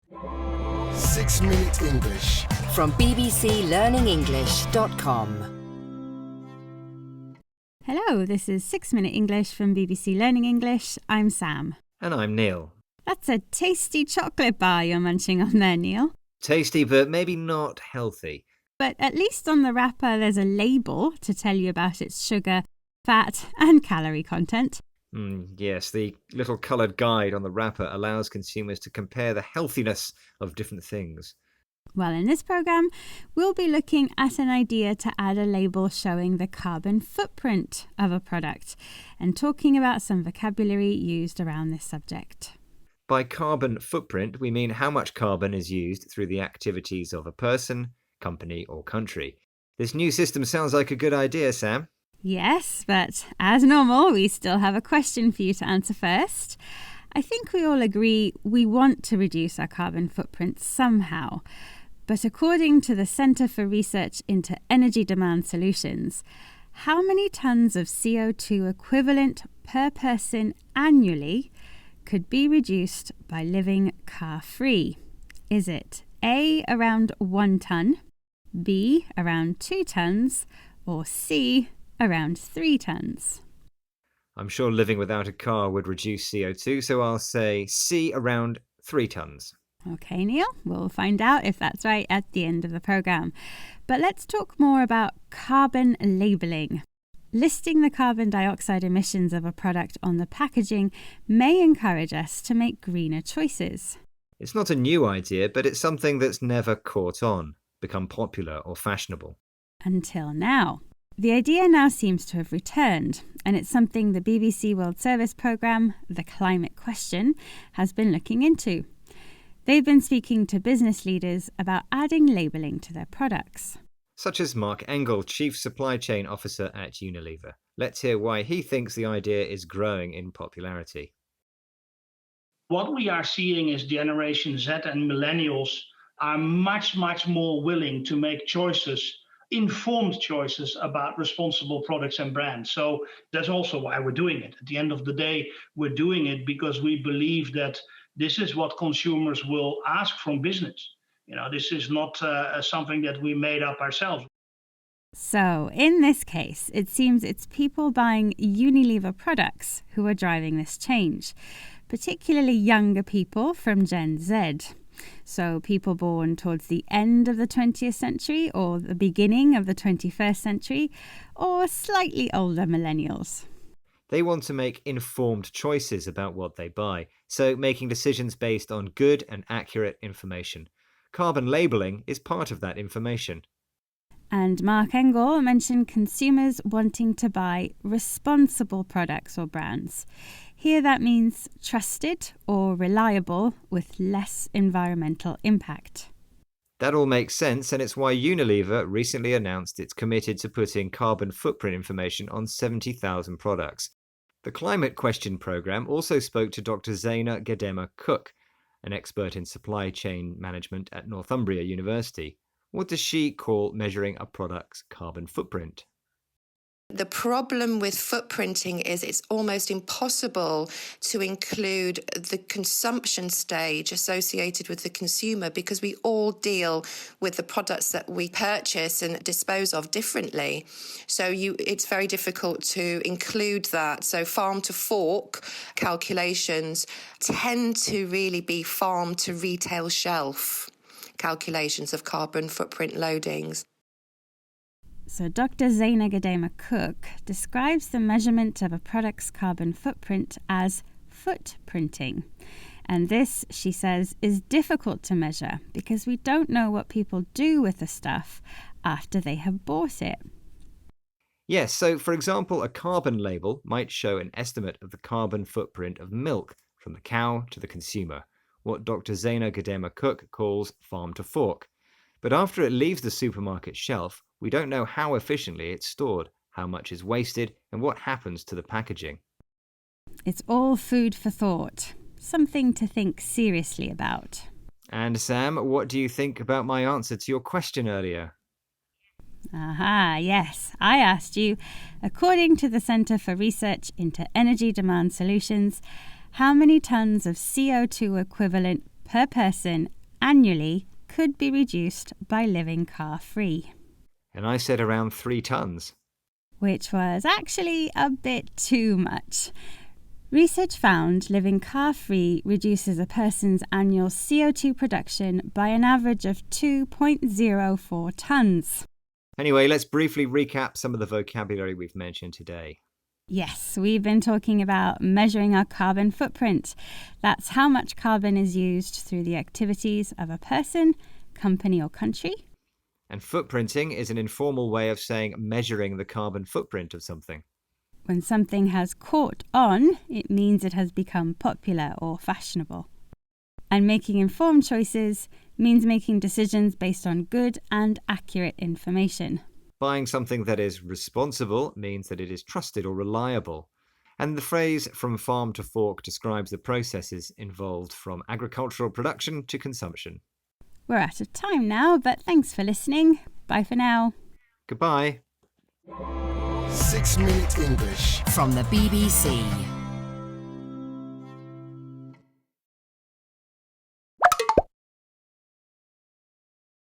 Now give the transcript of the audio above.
6 Minute English from bbclearningenglish.com. Hello, this is 6 Minute English from BBC Learning English. I'm Sam. And I'm Neil. That's a tasty chocolate bar you're munching on there, Neil. Tasty, but maybe not healthy. But at least on the wrapper there's a label to tell you about its sugar, fat and calorie content. Yes, the little coloured guide on the wrapper allows consumers to compare the healthiness of different things. Well, in this programme, we'll be looking at an idea to add a label showing the carbon footprint of a product and talking about some vocabulary used around this subject. By carbon footprint, we mean how much carbon is used through the activities of a person, company or country. This new system sounds like a good idea, Sam. Yes, but as normal, we still have a question for you to answer first. I think we all agree we want to reduce our carbon footprint somehow. But according to the Centre for Research into Energy Demand Solutions, how many tonnes of CO2 equivalent per person annually could be reduced by living car-free? Is it A, around 1 tonne, B, around 2 tonnes, or C, around 3 tonnes? I'm sure living without a car would reduce CO2, so I'll say C, around 3 tonnes. OK, Neil, we'll find out if that's right at the end of the programme. But let's talk more about carbon labelling. Listing the carbon dioxide emissions of a product on the packaging may encourage us to make greener choices. It's not a new idea, but it's something that's never caught on, become popular or fashionable. Until now. The idea now seems to have returned, and it's something the BBC World Service programme, The Climate Question, has been looking into. They've been speaking to business leaders about adding labelling to their products. Such as Mark Engel, Chief Supply Chain Officer at Unilever. Let's hear why he thinks the idea is growing in popularity. What we are seeing is Generation Z and Millennials are much more willing to make choices, informed choices about responsible products and brands. So that's also why we're doing it. At the end of the day, we're doing it because we believe that this is what consumers will ask from business. This is not something that we made up ourselves. So, in this case, it seems it's people buying Unilever products who are driving this change, particularly younger people from Gen Z. So, people born towards the end of the 20th century or the beginning of the 21st century, or slightly older millennials. They want to make informed choices about what they buy, so making decisions based on good and accurate information. Carbon labelling is part of that information. And Mark Engel mentioned consumers wanting to buy responsible products or brands. Here that means trusted or reliable with less environmental impact. That all makes sense, and it's why Unilever recently announced it's committed to putting carbon footprint information on 70,000 products. The Climate Question programme also spoke to Dr. Zaina Gadema Cook, an expert in supply chain management at Northumbria University. What does she call measuring a product's carbon footprint? The problem with footprinting is it's almost impossible to include the consumption stage associated with the consumer because we all deal with the products that we purchase and dispose of differently. So it's very difficult to include that. So farm to fork calculations tend to really be farm to retail shelf calculations of carbon footprint loadings. So Dr. Zaina Gadema Cook describes the measurement of a product's carbon footprint as footprinting. And this, she says, is difficult to measure because we don't know what people do with the stuff after they have bought it. Yes, so for example, a carbon label might show an estimate of the carbon footprint of milk from the cow to the consumer, what Dr. Zaina Gadema Cook calls farm to fork. But after it leaves the supermarket shelf, we don't know how efficiently it's stored, how much is wasted, and what happens to the packaging. It's all food for thought, something to think seriously about. And Sam, what do you think about my answer to your question earlier? Aha, yes. I asked you, according to the Centre for Research into Energy Demand Solutions, how many tonnes of CO2 equivalent per person annually could be reduced by living car-free. And I said around 3 tons. Which was actually a bit too much. Research found living car-free reduces a person's annual CO2 production by an average of 2.04 tons. Anyway, let's briefly recap some of the vocabulary we've mentioned today. Yes, we've been talking about measuring our carbon footprint. That's how much carbon is used through the activities of a person, company or country. And footprinting is an informal way of saying measuring the carbon footprint of something. When something has caught on, it means it has become popular or fashionable. And making informed choices means making decisions based on good and accurate information. Buying something that is responsible means that it is trusted or reliable. And the phrase from farm to fork describes the processes involved from agricultural production to consumption. We're out of time now, but thanks for listening. Bye for now. Goodbye. 6 Minute English from the BBC.